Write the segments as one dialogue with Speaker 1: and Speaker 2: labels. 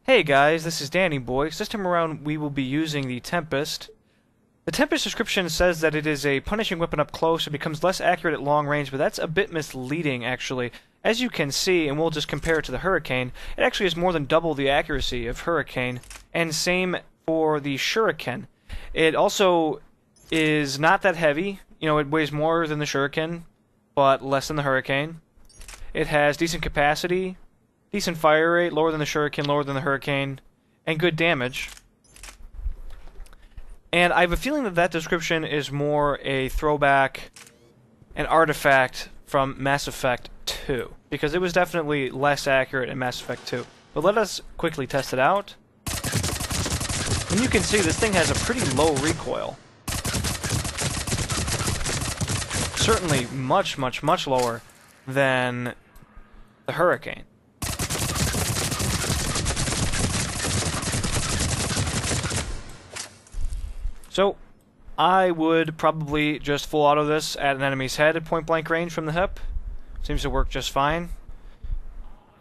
Speaker 1: Hey guys, this is Danny Boy. This time around we will be using the Tempest. The Tempest description says that it is a punishing weapon up close and becomes less accurate at long range, but that's a bit misleading actually. As you can see, and we'll just compare it to the Hurricane, it actually has more than double the accuracy of Hurricane, and same for the Shuriken. It also is not that heavy, it weighs more than the Shuriken, but less than the Hurricane. It has decent capacity, decent fire rate, lower than the Shuriken, lower than the Hurricane, and good damage. And I have a feeling that that description is more a throwback, an artifact from Mass Effect 2, because it was definitely less accurate in Mass Effect 2. But let us quickly test it out. And you can see this thing has a pretty low recoil. Certainly much, much, much lower than the Hurricane. So, I would probably just full auto this at an enemy's head at point blank range from the hip. Seems to work just fine.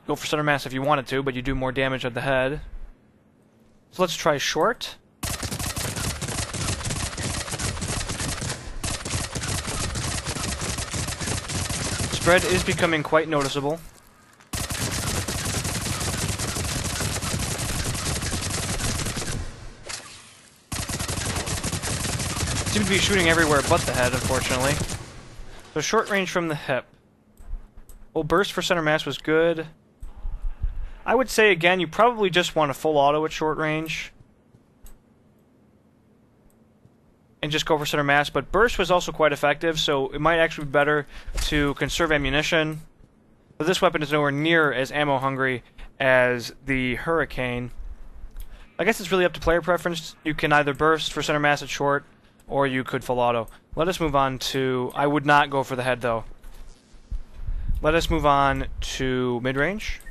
Speaker 1: Go for center mass if you wanted to, but you do more damage at the head. So let's try short. Spread is becoming quite noticeable. Seems to be shooting everywhere but the head, unfortunately. So short range from the hip. Well, burst for center mass was good. I would say, again, you probably just want a full auto at short range. And just go for center mass, but burst was also quite effective, so it might actually be better to conserve ammunition. But this weapon is nowhere near as ammo hungry as the Hurricane. I guess it's really up to player preference. You can either burst for center mass at short, or you could full auto. Let us move on to... I would not go for the head, though. Let us move on to mid-range.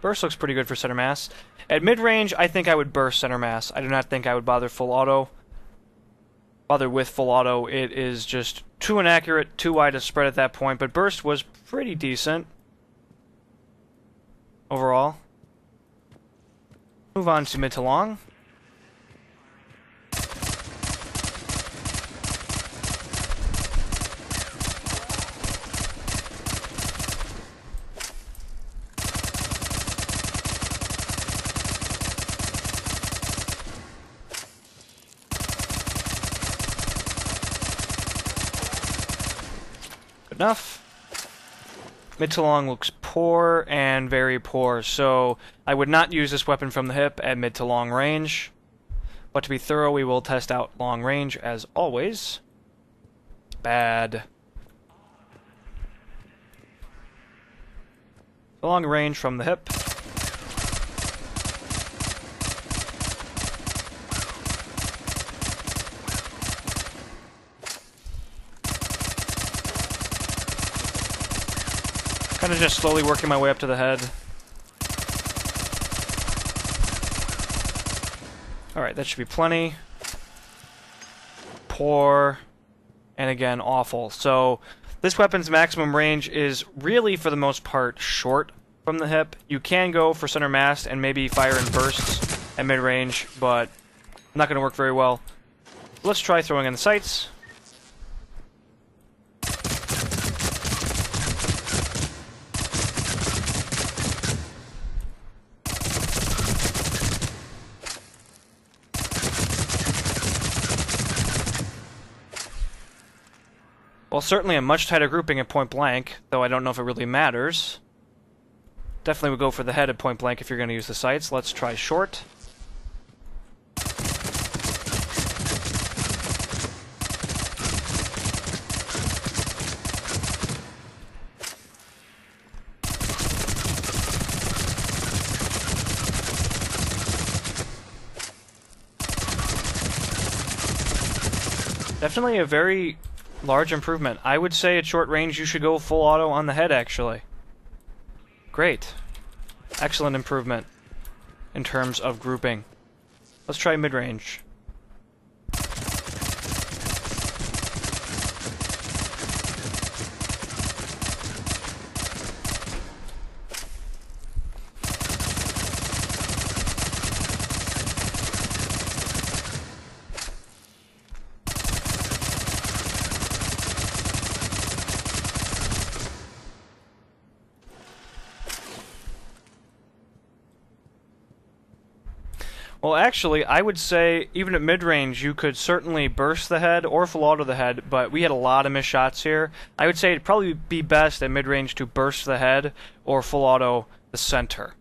Speaker 1: Burst looks pretty good for center mass. At mid-range, I think I would burst center mass. I do not think I would bother full auto. Bother with full auto. It is just too inaccurate, too wide a spread at that point, but burst was pretty decent overall. Move on to mid to long. Enough. Mid to long looks poor and very poor, so I would not use this weapon from the hip at mid to long range. But to be thorough, we will test out long range as always. Bad. Long range from the hip. Kind of just slowly working my way up to the head. Alright, that should be plenty. Poor. And again, awful. So, this weapon's maximum range is really, for the most part, short from the hip. You can go for center mass and maybe fire in bursts at mid-range, but not going to work very well. Let's try throwing in the sights. Well, certainly a much tighter grouping at point blank, though I don't know if it really matters. Definitely would go for the head at point blank if you're going to use the sights. Let's try short. Definitely a very large improvement. I would say at short range you should go full auto on the head, actually. Great. Excellent improvement in terms of grouping. Let's try mid-range. Well, actually, I would say even at mid-range, you could certainly burst the head or full auto the head, but we had a lot of missed shots here. I would say it'd probably be best at mid-range to burst the head or full auto the center.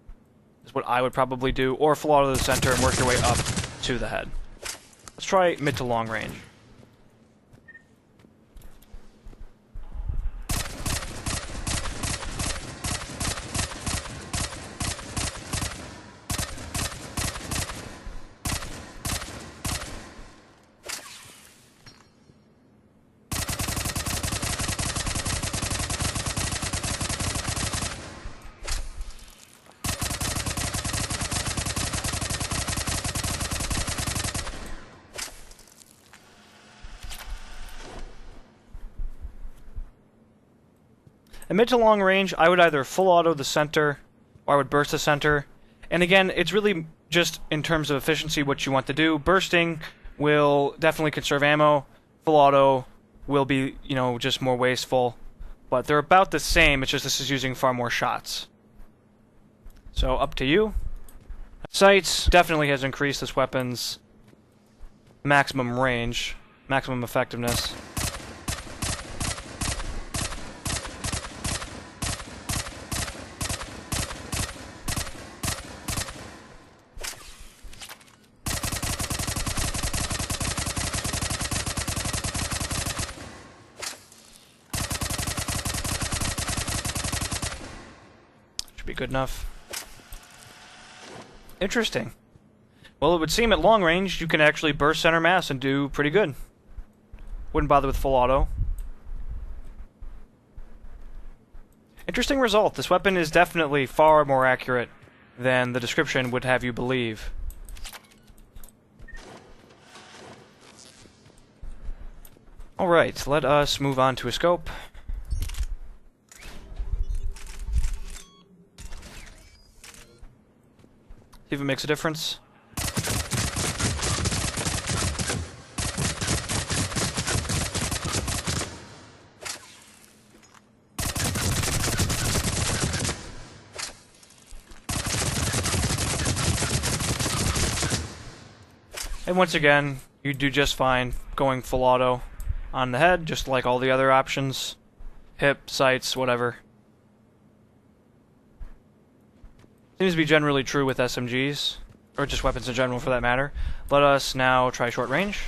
Speaker 1: Is what I would probably do, or full auto the center and work your way up to the head. Let's try mid to long range. At mid to long range, I would either full auto the center, or I would burst the center. And again, it's really just in terms of efficiency what you want to do. Bursting will definitely conserve ammo. Full auto will be, you know, just more wasteful. But they're about the same, it's just this is using far more shots. So, up to you. Sights definitely has increased this weapon's maximum range, maximum effectiveness. Be good enough. Interesting. Well, it would seem at long range you can actually burst center mass and do pretty good. Wouldn't bother with full auto. Interesting result. This weapon is definitely far more accurate than the description would have you believe. Alright, let us move on to a scope. See if it makes a difference. And once again, you do just fine going full auto on the head, just like all the other options. Hip, sights, whatever. Seems to be generally true with SMGs, or just weapons in general for that matter. Let us now try short range.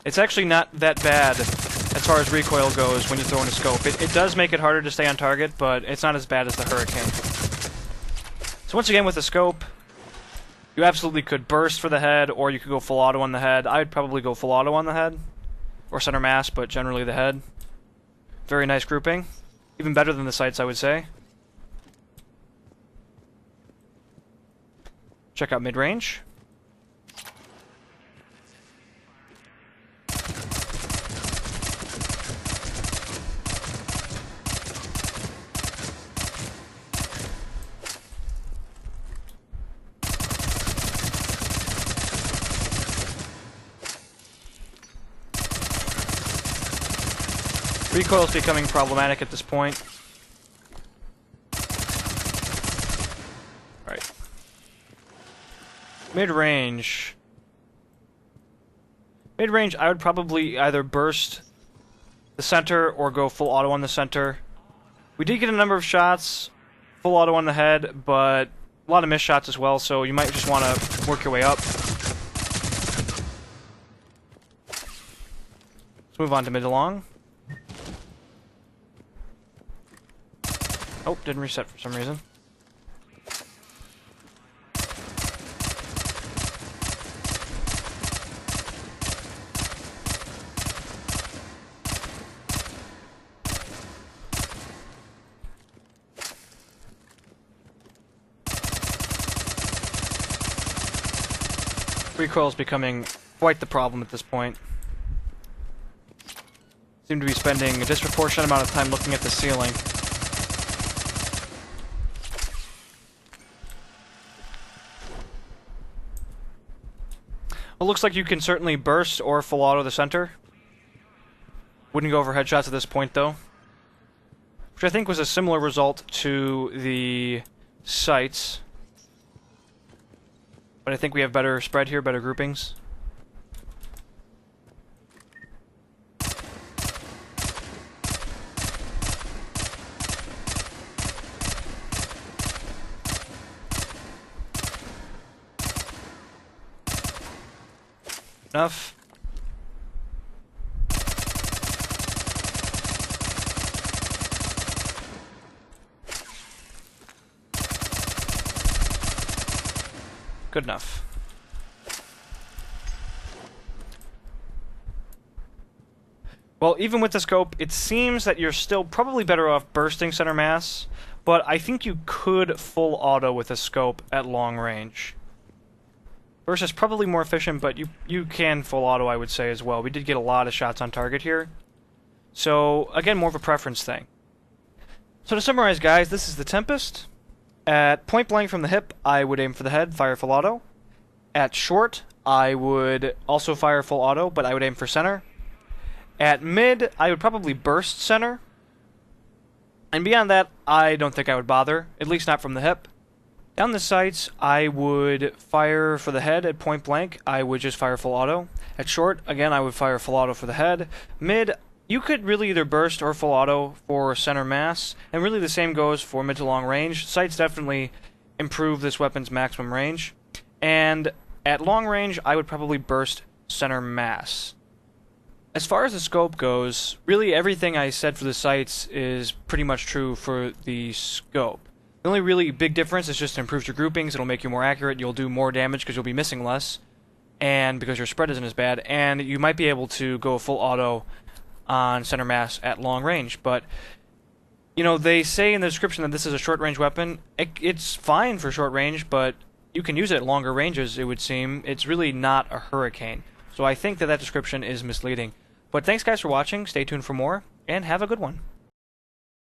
Speaker 1: It's actually not that bad as far as recoil goes when you throw in a scope. It does make it harder to stay on target, but it's not as bad as the Hurricane. So once again with the scope, you absolutely could burst for the head, or you could go full auto on the head. I'd probably go full auto on the head, or center mass, but generally the head. Very nice grouping. Even better than the sights, I would say. Check out mid-range. Recoil is becoming problematic at this point. Alright. Mid-range. Mid-range, I would probably either burst the center or go full auto on the center. We did get a number of shots, full auto on the head, but a lot of missed shots as well, so you might just want to work your way up. Let's move on to mid to long. Oh, didn't reset for some reason. Recoil is becoming quite the problem at this point. Seem to be spending a disproportionate amount of time looking at the ceiling. Well, looks like you can certainly burst or full auto the center. Wouldn't go for headshots at this point, though. Which I think was a similar result to the sights. But I think we have better spread here, better groupings. Enough. Good enough. Well, even with the scope, it seems that you're still probably better off bursting center mass, but I think you could full auto with a scope at long range. Burst is probably more efficient, but you can full auto, I would say, as well. We did get a lot of shots on target here. So, again, more of a preference thing. So to summarize, guys, this is the Tempest. At point blank from the hip, I would aim for the head, fire full auto. At short, I would also fire full auto, but I would aim for center. At mid, I would probably burst center. And beyond that, I don't think I would bother, at least not from the hip. Down the sights, I would fire for the head at point blank. I would just fire full auto. At short, again, I would fire full auto for the head. Mid, you could really either burst or full auto for center mass, and really the same goes for mid to long range. Sights definitely improve this weapon's maximum range. And at long range, I would probably burst center mass. As far as the scope goes, really everything I said for the sights is pretty much true for the scope. The only really big difference is just it improves your groupings, it'll make you more accurate, you'll do more damage because you'll be missing less, and because your spread isn't as bad, and you might be able to go full auto on center mass at long range. But, you know, they say in the description that this is a short range weapon. It's fine for short range, but you can use it at longer ranges, it would seem. It's really not a hurricane. So I think that that description is misleading. But thanks guys for watching, stay tuned for more, and have a good one.